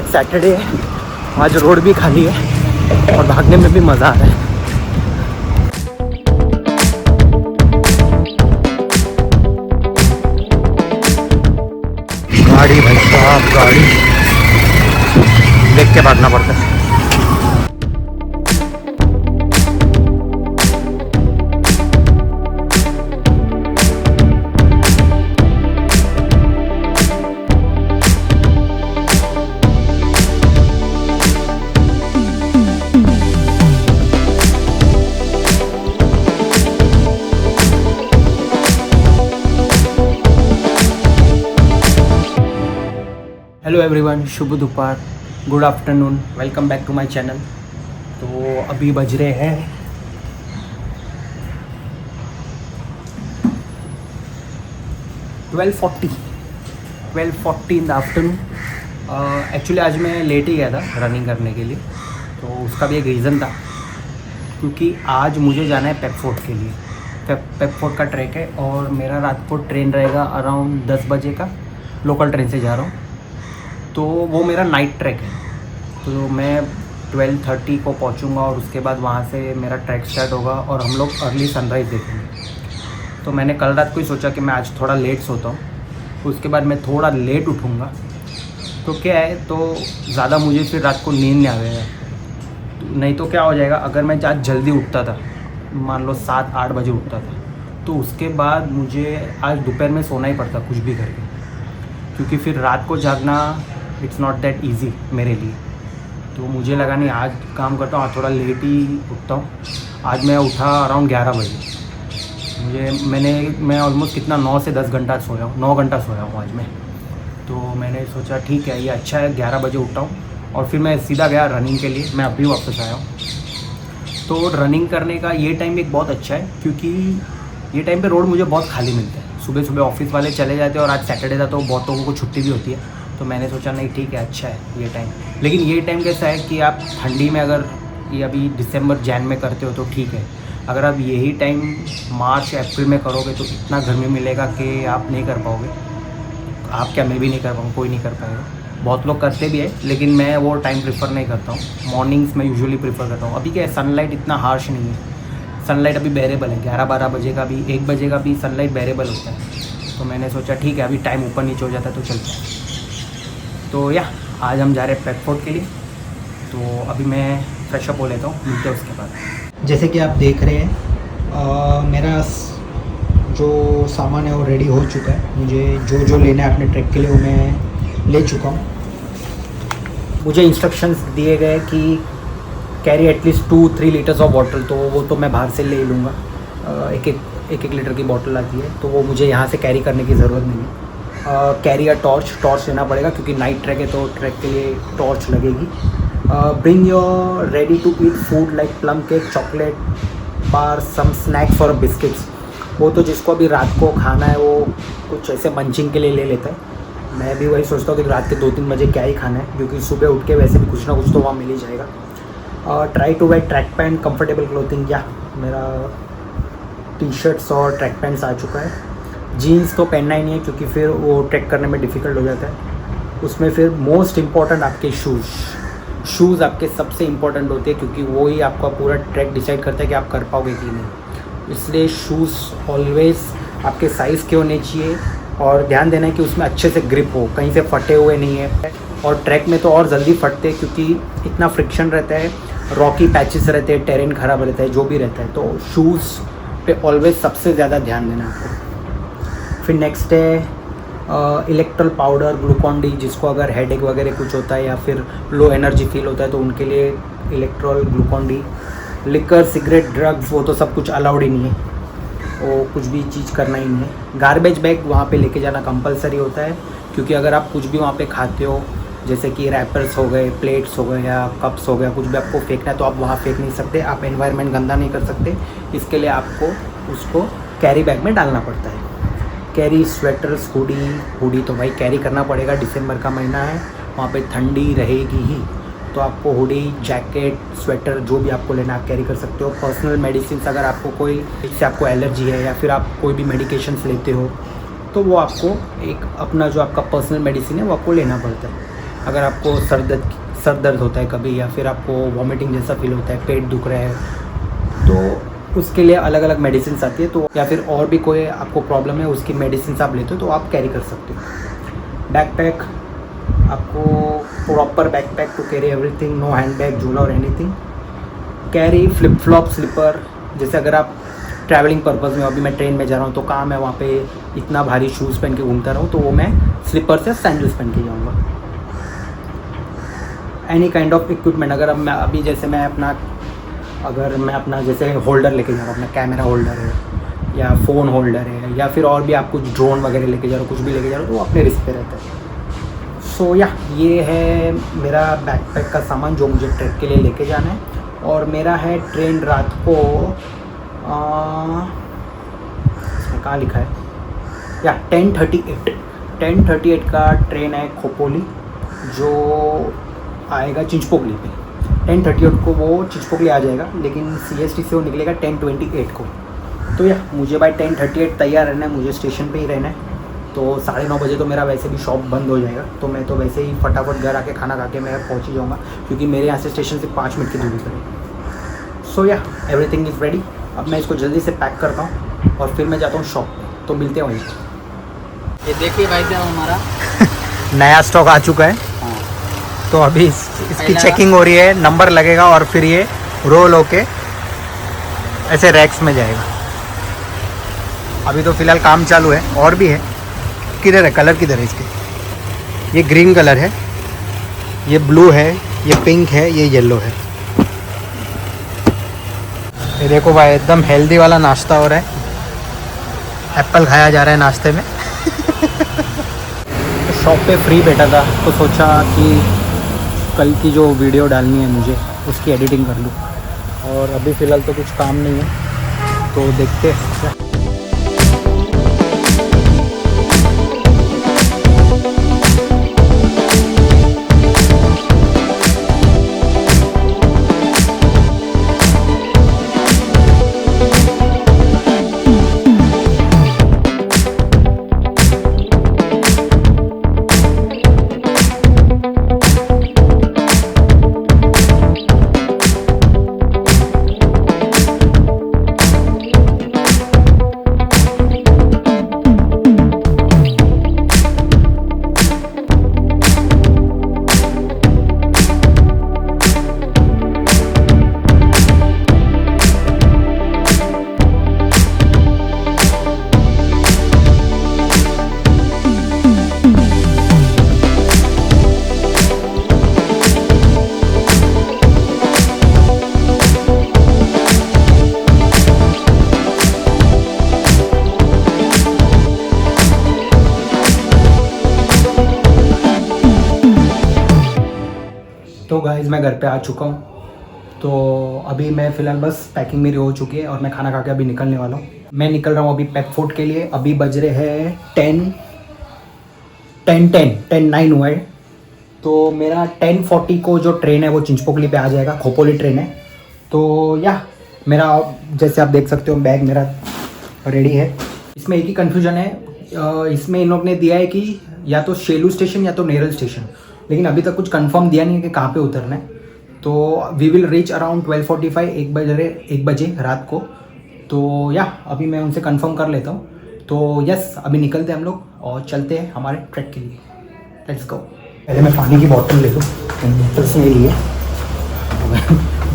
Saturday है, आज road भी खाली है और भागने में भी मज़ा आ रहा है। गाड़ी भाई साहब, गाड़ी देख के भागना पड़ता है। हेलो एवरीवन, शुभ दोपहर, good afternoon, welcome back to my channel. तो अभी बज रहे हैं 12:40 इन द आफ्टरनून। एक्चुअली आज मैं लेट ही गया था रनिंग करने के लिए, तो उसका भी एक रीज़न था क्योंकि आज मुझे जाना है पेपफोर्ट के लिए। पेपफोर्ट का ट्रैक है और मेरा रात को ट्रेन रहेगा अराउंड 10 बजे का, लोकल ट्रेन से जा रहा हूँ। तो वो मेरा नाइट ट्रैक है, तो मैं 12:30 को पहुंचूंगा और उसके बाद वहाँ से मेरा ट्रैक स्टार्ट होगा और हम लोग अर्ली सनराइज़ देखेंगे। तो मैंने कल रात को ही सोचा कि मैं आज थोड़ा लेट सोता हूँ, उसके बाद मैं थोड़ा लेट उठूँगा। तो क्या है, तो ज़्यादा मुझे फिर रात को नींद नहीं आएगा। नहीं तो क्या हो जाएगा, अगर मैं आज जल्दी उठता था, मान लो 7-8 बजे उठता था, तो उसके बाद मुझे आज दोपहर में सोना ही पड़ता कुछ भी करके, क्योंकि फिर रात को जागना इट्स नॉट दैट इजी मेरे लिए। तो मुझे लगा नहीं, आज काम करता हूँ, आज थोड़ा लेट ही उठता हूँ। आज मैं उठा अराउंड 11 बजे। मैं ऑलमोस्ट कितना 9 से 10 घंटा सोया हूँ, 9 घंटा सोया हूँ आज मैं। तो मैंने सोचा ठीक है, ये अच्छा है, 11 बजे उठा हूँ और फिर मैं सीधा गया रनिंग के लिए। मैं अभी वापस आया हूँ। तो रनिंग करने का ये टाइम एक बहुत अच्छा है, क्योंकि ये टाइम पे रोड मुझे बहुत खाली मिलता है। सुबह सुबह ऑफिस वाले चले जाते हैं और आज सैटरडे था तो बहुत लोगों को छुट्टी भी होती है। तो मैंने सोचा नहीं ठीक है, अच्छा है ये टाइम। लेकिन ये टाइम कैसा है कि आप ठंडी में अगर ये अभी दिसंबर जैन में करते हो तो ठीक है। अगर आप यही टाइम मार्च अप्रैल में करोगे तो इतना गर्मी मिलेगा कि आप नहीं कर पाओगे। आप क्या, मैं भी नहीं कर पाऊँगा, कोई नहीं कर पाएगा। बहुत लोग करते भी है, लेकिन मैं वो टाइम प्रेफर नहीं करता हूँ। मॉर्निंग्स में यूजुअली प्रेफर करता हूँ। अभी क्या है, सनलाइट इतना हार्श नहीं है, सनलाइट अभी बेरेबल है। 11-12 बजे का भी, 1 बजे का भी सनलाइट बेरेबल होता है। तो मैंने सोचा ठीक है, अभी टाइम ऊपर नीचे हो जाता है तो चलता है। तो आज हम जा रहे हैं पेपफोर्ट के लिए। तो अभी मैं फ्रेश अप हो लेता हूँ, मिलते हैं उसके बाद। जैसे कि आप देख रहे हैं, मेरा जो सामान है वो रेडी हो चुका है। मुझे जो लेना है अपने ट्रैक के लिए वो मैं ले चुका हूँ। मुझे इंस्ट्रक्शंस दिए गए कि carry at least 2-3 litres of water, तो वो तो मैं बाहर से ले लूँगा। एक लीटर की बॉटल आती है, तो वो मुझे यहाँ से कैरी करने की ज़रूरत नहीं है। कैरी अ टॉर्च लेना पड़ेगा, क्योंकि नाइट ट्रैक है तो ट्रैक के लिए टॉर्च लगेगी। Bring your ready to eat food like plum cake, chocolate bar, some snacks और बिस्किट्स। वो तो जिसको अभी रात को खाना है वो कुछ ऐसे मंचिंग के लिए ले लेता है। मैं भी वही सोचता हूँ कि रात के 2-3 बजे क्या ही खाना है, क्योंकि सुबह उठ के वैसे भी कुछ ना कुछ तो वहाँ मिल ही जाएगा। Try to wear track pant, comfortable clothing. मेरा टी शर्ट्स और ट्रैक पैंट्स आ चुका है। जीन्स तो पहनना ही नहीं है, क्योंकि फिर वो ट्रैक करने में डिफ़िकल्ट हो जाता है। उसमें फिर मोस्ट इम्पॉर्टेंट आपके शूज़ आपके सबसे इम्पॉर्टेंट होते हैं, क्योंकि वो ही आपका पूरा ट्रैक डिसाइड करता है कि आप कर पाओगे कि नहीं। इसलिए शूज़ ऑलवेज़ आपके साइज़ के होने चाहिए और ध्यान देना है कि उसमें अच्छे से ग्रिप हो, कहीं से फटे हुए नहीं है। और ट्रैक में तो और जल्दी फटते हैं, क्योंकि इतना फ्रिक्शन रहता है, रॉकी पैचेस रहते हैं, टेरेन ख़राब रहता है, जो भी रहता है। तो शूज़ पे ऑलवेज़ सबसे ज़्यादा ध्यान देना है आपको। फिर नेक्स्ट है इलेक्ट्रल पाउडर, ग्लूकॉन डी, जिसको अगर हेडेक वगैरह कुछ होता है या फिर लो एनर्जी फील होता है तो उनके लिए Electral, Glucon D. Liquor, cigarette, drugs, वो तो सब कुछ अलाउड ही नहीं है, वो कुछ भी चीज़ करना ही नहीं है। गार्बेज बैग वहाँ पे लेके जाना कंपलसरी होता है, क्योंकि अगर आप कुछ भी वहाँ पे खाते हो, जैसे कि रैपर्स हो गए, प्लेट्स हो गए या कप्स हो गया, कुछ भी आपको फेंकना है तो आप वहाँ फेंक नहीं सकते। आप एनवायरनमेंट गंदा नहीं कर सकते, इसके लिए आपको उसको कैरी बैग में डालना पड़ता है। कैरी स्वेटर्स, हुडी तो भाई कैरी करना पड़ेगा। दिसंबर का महीना है, वहाँ पे ठंडी रहेगी ही, तो आपको हुडी, जैकेट, स्वेटर जो भी आपको लेना आप कैरी कर सकते हो। पर्सनल मेडिसिन, अगर आपको कोई इससे आपको एलर्जी है या फिर आप कोई भी मेडिकेशंस लेते हो तो वो आपको एक अपना जो आपका पर्सनल मेडिसिन है वो आपको लेना पड़ता है। अगर आपको सर दर्द होता है कभी, या फिर आपको वॉमिटिंग जैसा फील होता है, पेट दुख रहा है, तो उसके लिए अलग अलग मेडिसिन आती है। तो या फिर और भी कोई आपको प्रॉब्लम है, उसकी मेडिसिन आप लेते हो तो आप कैरी कर सकते हो। बैकपैक, आपको proper backpack to carry everything, no hand bag, झूला और anything. Carry flip flop, slipper, जैसे अगर आप ट्रैवलिंग पर्पज़ में, अभी मैं ट्रेन में जा रहा हूँ तो कहाँ मैं वहाँ पे इतना भारी शूज़ पहन के घूमता रहूँ, तो वो मैं स्लीपर से सैंडल्स पहन के जाऊँगा। एनी काइंड ऑफ इक्विपमेंट, अगर अब मैं अभी जैसे मैं अपना जैसे होल्डर लेके जा रहा हूँ, अपना कैमरा होल्डर है या फ़ोन होल्डर है, या फिर और भी आप कुछ ड्रोन वगैरह लेके जा रहे हो, कुछ भी लेके जा रहे हो, तो वो अपने रिस्क पे रहता है। सो या ये है मेरा बैकपैक का सामान जो मुझे ट्रैक के लिए लेके जाना है। और मेरा है ट्रेन रात को, इसमें कहाँ लिखा है, या 10:38 का ट्रेन है खोपोली, जो आएगा चिंचपोकली पे। 10:38 को वो चिंचपोकली आ जाएगा, लेकिन CST से वो निकलेगा 10:28 को। तो या मुझे बाय 10:38 तैयार रहना है, मुझे स्टेशन पे ही रहना है। तो 9:30 बजे तो मेरा वैसे भी शॉप बंद हो जाएगा, तो मैं तो वैसे ही फटाफट घर आके खाना खा के मैं पहुँच ही जाऊँगा, क्योंकि मेरे यहाँ से स्टेशन से 5 मिनट की दूरी पर है। सो या एवरीथिंग इज़ रेडी। अब मैं इसको जल्दी से पैक करता हूँ और फिर मैं जाता हूँ शॉप पे, तो मिलते हैं वहीं। ये देखिए भाई साहब, हमारा नया स्टॉक आ चुका है। हाँ, तो अभी इसकी चेकिंग हो रही है, नंबर लगेगा और फिर ये रोल होके ऐसे रैक्स में जाएगा। अभी तो फ़िलहाल काम चालू है, और भी है। किधर है कलर, किधर है इसके? ये ग्रीन कलर है, ये ब्लू है, ये पिंक है, ये येलो है। ये देखो भाई, एकदम हेल्दी वाला नाश्ता हो रहा है। एप्पल खाया जा रहा है नाश्ते में। शॉप पे फ्री बैठा था, तो सोचा कि कल की जो वीडियो डालनी है मुझे, उसकी एडिटिंग कर लूँ। और अभी फ़िलहाल तो कुछ काम नहीं है, तो देखते हैं। तो गाइज़ मैं घर पे आ चुका हूँ। तो अभी मैं फ़िलहाल बस पैकिंग मेरी हो चुकी है और मैं खाना खा के अभी निकलने वाला हूँ। मैं निकल रहा हूँ अभी पेपफोर्ट के लिए। अभी बज रहे हैं 10:09 हुआ है। तो मेरा 10:40 को जो ट्रेन है वो चिंचपोकली पे आ जाएगा, खोपोली ट्रेन है। तो या मेरा, जैसे आप देख सकते हो, बैग मेरा रेडी है। इसमें एक ही कन्फ्यूजन है, इसमें इन लोग ने दिया है कि या तो शेलू स्टेशन या तो नेरल स्टेशन, लेकिन अभी तक कुछ कंफर्म दिया नहीं है कि कहाँ पे उतरना है। तो वी विल रीच अराउंड 12:45, 1 बजे रात को। तो या अभी मैं उनसे कंफर्म कर लेता हूँ। तो यस, अभी निकलते हैं हम लोग और चलते हैं हमारे ट्रैक के लिए। Let's go. पहले मैं पानी की बोतल ले लूँ, बोतल्स नहीं लिए।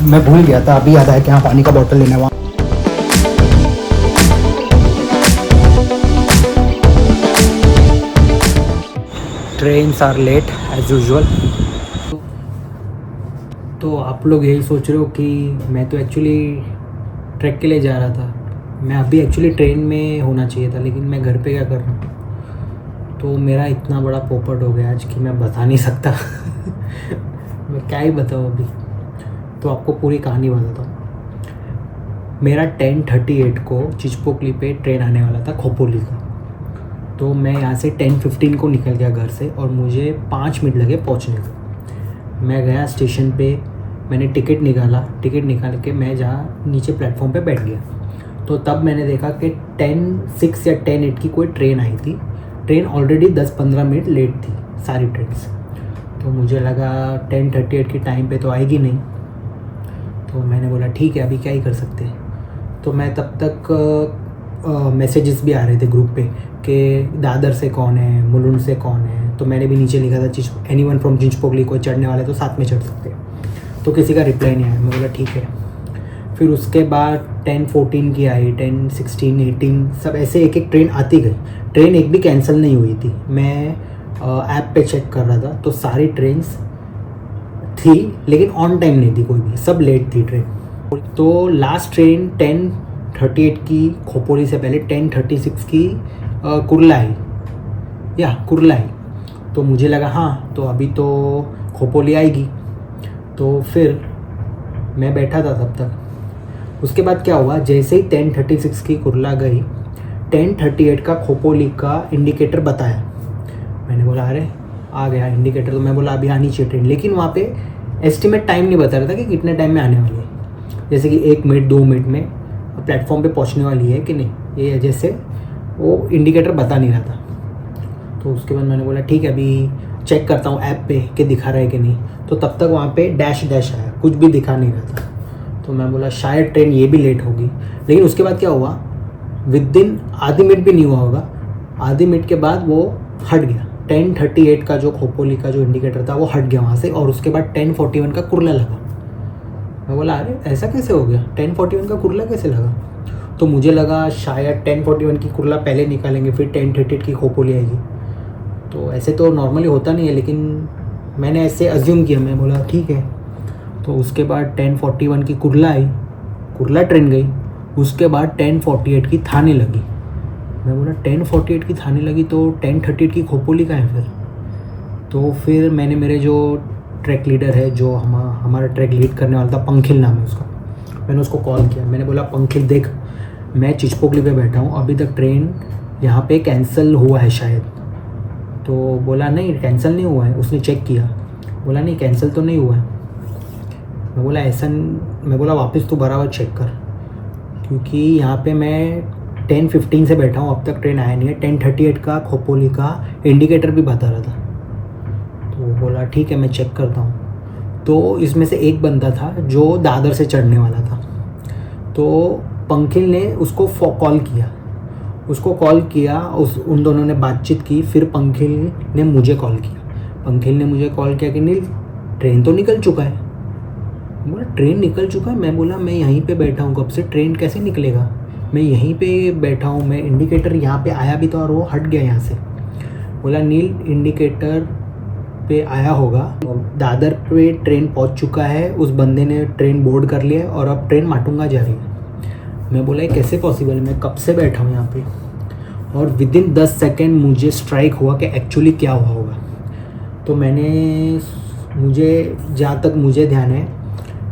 मैं भूल गया था, अभी याद आया कि हाँ पानी का बोतल लेना वहाँ। Trains are late as usual. तो आप लोग यही सोच रहे हो कि मैं तो एक्चुअली ट्रैक के लिए जा रहा था। मैं अभी एक्चुअली ट्रेन में होना चाहिए था, लेकिन मैं घर पे क्या कर रहा हूँ। तो मेरा इतना बड़ा पोपट हो गया आज कि मैं बता नहीं सकता। मैं क्या ही बताऊँ अभी। तो आपको पूरी कहानी बताता हूँ। मेरा 10:38 को चिंचपोकली पे ट्रेन आने वाला था खोपोली का। तो मैं यहाँ से 10:15 को निकल गया घर से और मुझे 5 मिनट लगे पहुँचने को। मैं गया स्टेशन पे, मैंने टिकट निकाल के मैं जहाँ नीचे प्लेटफॉर्म पे बैठ गया। तो तब मैंने देखा कि 10:06 या 10:08 की कोई ट्रेन आई थी। ट्रेन ऑलरेडी 10-15 मिनट लेट थी, सारी ट्रेन। तो मुझे लगा 10:38 की टाइम पे तो आएगी नहीं, तो मैंने बोला ठीक है अभी क्या ही कर सकते हैं। तो मैं तब तक मैसेजेस भी आ रहे थे ग्रुप पे कि दादर से कौन है, मुलुंड से कौन है, तो मैंने भी नीचे लिखा था एनीवन फ्रॉम चिंचपोकली, कोई चढ़ने वाले तो साथ में चढ़ सकते हैं। तो किसी का रिप्लाई नहीं आया, मैं बोला ठीक है। फिर उसके बाद 10:14 की आई, 10, 16, 18 सब ऐसे एक एक ट्रेन आती गई। ट्रेन एक भी कैंसिल नहीं हुई थी। मैं ऐप पे चेक कर रहा था तो सारी ट्रेन्स थी लेकिन ऑन टाइम नहीं थी कोई भी, सब लेट थी ट्रेन। तो लास्ट ट्रेन 10:38 की खोपोली से पहले 10:36 की कुर्ला आई, कुर्ला आई। तो मुझे लगा हाँ तो अभी तो खोपोली आएगी, तो फिर मैं बैठा था तब तक। उसके बाद क्या हुआ, जैसे ही 10:36 की कुर्ला गई 10:38 का खोपोली का इंडिकेटर बताया। मैंने बोला अरे आ गया इंडिकेटर, तो मैं बोला अभी आनी चाहिए ट्रेन, लेकिन वहाँ पे एस्टिमेट टाइम नहीं बता रहा था कि कितने टाइम में आने वाली है, जैसे कि 1 मिनट 2 मिनट में प्लेटफॉर्म पे पहुँचने वाली है कि नहीं, ये जैसे वो इंडिकेटर बता नहीं रहा था। तो उसके बाद मैंने बोला ठीक है अभी चेक करता हूँ ऐप पे कि दिखा रहा है कि नहीं। तो तब तक वहाँ पे डैश डैश आया, कुछ भी दिखा नहीं रहा था। तो मैं बोला शायद ट्रेन ये भी लेट होगी। लेकिन उसके बाद क्या हुआ, विदिन आधी मिनट भी नहीं हुआ होगा, आधी मिनट के बाद वो हट गया। 10:38 का जो खोपोली का जो इंडिकेटर था वो हट गया वहाँ से, और उसके बाद 10:41 का कुर्ला लगा। मैं बोला अरे ऐसा कैसे हो गया, 10:41 का कुर्ला कैसे लगा। तो मुझे लगा शायद 10:41 की कुर्ला पहले निकालेंगे फिर 10:38 की खोपोली आएगी। तो ऐसे तो नॉर्मली होता नहीं है, लेकिन मैंने ऐसे अज्यूम किया। मैं बोला ठीक है। तो उसके बाद 10:41 की कुर्ला आई, कुर्ला ट्रेन गई। उसके बाद 10:48 की थाने लगी। मैं बोला 10:48 की थाने लगी तो 10:38 की खोपोली का है फिर। तो फिर मैंने मेरे जो ट्रैक लीडर है, जो हमारा ट्रैक लीड करने वाला था, पंखिल नाम है उसका, मैंने उसको कॉल किया। मैंने बोला पंखिल देख मैं चिंचपोकली पे बैठा हूँ, अभी तक ट्रेन यहाँ पे कैंसिल हुआ है शायद। तो बोला नहीं कैंसिल नहीं हुआ है, उसने चेक किया, बोला नहीं कैंसिल तो नहीं हुआ है। मैं बोला ऐसा, मैं बोला वापस तो बराबर चेक कर, क्योंकि यहाँ पे मैं 10:15 से बैठा हूँ, अब तक ट्रेन आया नहीं है। 10:38 का खोपोली का इंडिकेटर भी बता रहा था। तो बोला ठीक है मैं चेक करता हूँ। तो इसमें से एक बंदा था जो दादर से चढ़ने वाला था, तो पंखिल ने उसको कॉल किया, उन दोनों ने बातचीत की। फिर पंखिल ने मुझे कॉल किया कि नील ट्रेन तो निकल चुका है। बोला ट्रेन निकल चुका है। मैं बोला मैं यहीं पे बैठा हूँ कब से, ट्रेन कैसे निकलेगा, मैं यहीं पे बैठा हूँ, मैं इंडिकेटर यहाँ पे आया भी था और वो हट गया यहाँ से। बोला नील इंडिकेटर पे आया होगा, दादर पे ट्रेन पहुँच चुका है, उस बंदे ने ट्रेन बोर्ड कर लिया और अब ट्रेन माटुंगा जा रही है। मैं बोला ये कैसे पॉसिबल है, मैं कब से बैठा हूँ यहाँ पे। और विदिन 10 सेकेंड मुझे स्ट्राइक हुआ कि एक्चुअली क्या हुआ होगा। तो मुझे जहाँ तक मुझे ध्यान है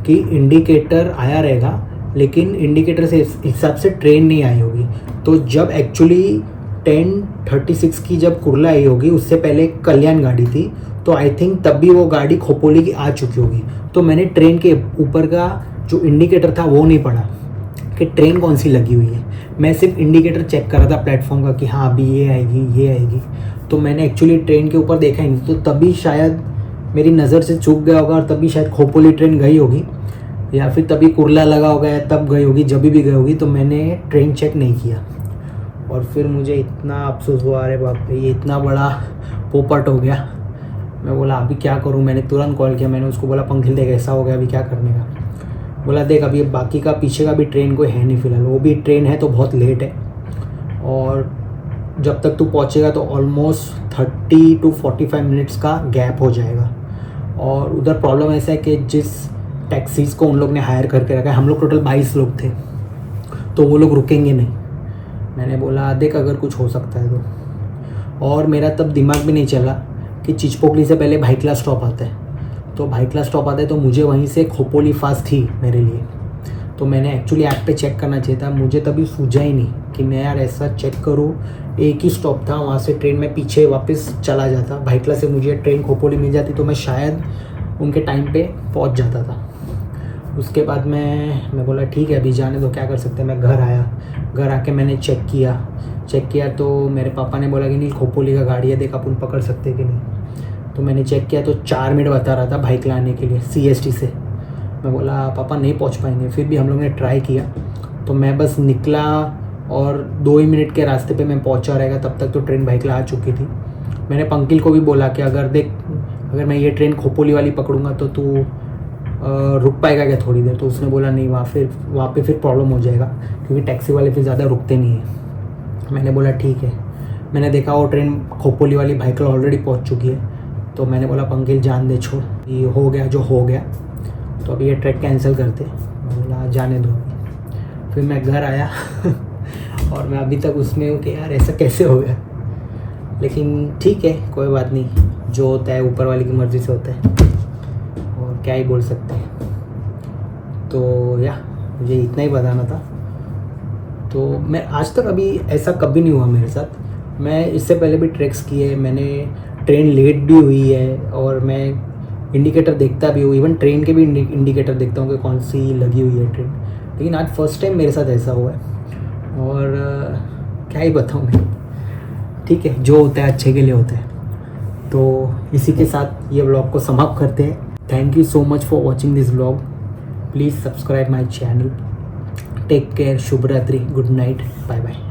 कि इंडिकेटर आया रहेगा, लेकिन इंडिकेटर से हिसाब से ट्रेन नहीं आई होगी। तो जब एक्चुअली 10:36 की जब कुर्ला आई होगी, उससे पहले कल्याण गाड़ी थी, तो आई थिंक तब भी वो गाड़ी खोपोली की आ चुकी होगी। तो मैंने ट्रेन के ऊपर का जो इंडिकेटर था वो नहीं पढ़ा कि ट्रेन कौन सी लगी हुई है। मैं सिर्फ इंडिकेटर चेक कर रहा था प्लेटफॉर्म का कि हाँ अभी ये आएगी। तो मैंने एक्चुअली ट्रेन के ऊपर देखा ही नहीं, तो तभी शायद मेरी नज़र से चूक गया होगा और तभी शायद खोपोली ट्रेन गई होगी, या फिर तभी कुर्ला लगा होगा या तब गई होगी, जब भी गई होगी। तो मैंने ट्रेन चेक नहीं किया और फिर मुझे इतना अफसोस हुआ, अरे बाप रे ये इतना बड़ा पोपट हो गया। मैं बोला अभी क्या करूं। मैंने तुरंत कॉल किया, मैंने उसको बोला पंखिल देख ऐसा हो गया अभी क्या करने का। बोला देख अभी बाकी का पीछे का भी ट्रेन कोई है नहीं फ़िलहाल, वो भी ट्रेन है तो बहुत लेट है, और जब तक तू पहुंचेगा तो ऑलमोस्ट 30 to 45 मिनट्स का गैप हो जाएगा। और उधर प्रॉब्लम ऐसा है कि जिस टैक्सीज़ को उन लोग ने हायर करके रखा है, हम लोग टोटल 22 लोग थे, तो वो लोग रुकेंगे नहीं। मैंने बोला देख अगर कुछ हो सकता है तो। और मेरा तब दिमाग भी नहीं चला कि चिंचपोकली से पहले भाईखला स्टॉप आता है, तो भाईखला स्टॉप आता है तो मुझे वहीं से खोपोली फास्ट थी मेरे लिए। तो मैंने एक्चुअली ऐप पे चेक करना चाहिए था, मुझे तभी सूझा ही नहीं कि मैं यार ऐसा चेक करूँ। एक ही स्टॉप था, वहाँ से ट्रेन में पीछे वापस चला जाता, भाईखला से मुझे ट्रेन खोपोली मिल जाती तो मैं शायद उनके टाइम पे पहुँच जाता था। उसके बाद मैं बोला ठीक है अभी जाने दो, क्या कर सकते हैं। मैं घर आया, घर आके मैंने चेक किया तो मेरे पापा ने बोला कि नहीं खोपोली का गाड़ी है, देख अपन पकड़ सकते कि नहीं। तो मैंने चेक किया तो 4 मिनट बता रहा था बाइक लाने के लिए CST से। मैं बोला पापा नहीं पहुंच पाएंगे, फिर भी हम लोग ने ट्राई किया। तो मैं बस निकला और 2 ही मिनट के रास्ते पे मैं पहुंचा रहेगा, तब तक तो ट्रेन बाइकला आ चुकी थी। मैंने पंकिल को भी बोला कि अगर मैं ये ट्रेन खोपोली वाली पकड़ूंगा तो तू रुक पाएगा क्या थोड़ी देर। तो उसने बोला नहीं, वहाँ पे फिर प्रॉब्लम हो जाएगा, क्योंकि टैक्सी वाले फिर ज़्यादा रुकते नहीं हैं। मैंने बोला ठीक है। मैंने देखा वो ट्रेन खोपोली वाली बाइकला ऑलरेडी पहुँच चुकी है। तो मैंने बोला पंकिल जान दे, छोड़, ये हो गया जो हो गया, तो अभी ये ट्रैक कैंसिल करते। मैं बोला जाने दो। फिर मैं घर आया और मैं अभी तक उसमें हूँ कि यार ऐसा कैसे हो गया, लेकिन ठीक है, कोई बात नहीं, जो होता है ऊपर वाले की मर्ज़ी से होता है, और क्या ही बोल सकते हैं। तो मुझे इतना ही बताना था। तो मैं आज तक अभी ऐसा कभी नहीं हुआ मेरे साथ। मैं इससे पहले भी ट्रैक्स किए, मैंने ट्रेन लेट भी हुई है, और मैं इंडिकेटर देखता भी हूँ, इवन ट्रेन के भी इंडिकेटर देखता हूँ कि कौन सी लगी हुई है ट्रेन। लेकिन आज फर्स्ट टाइम मेरे साथ ऐसा हुआ है, और क्या ही बताऊँ मैं। ठीक है, जो होता है अच्छे के लिए होता है। तो इसी के साथ ये व्लॉग को समाप्त करते हैं। Thank you so much for watching this vlog. Please subscribe my channel. Take care, शुभ रात्रि, गुड नाइट, बाय बाय।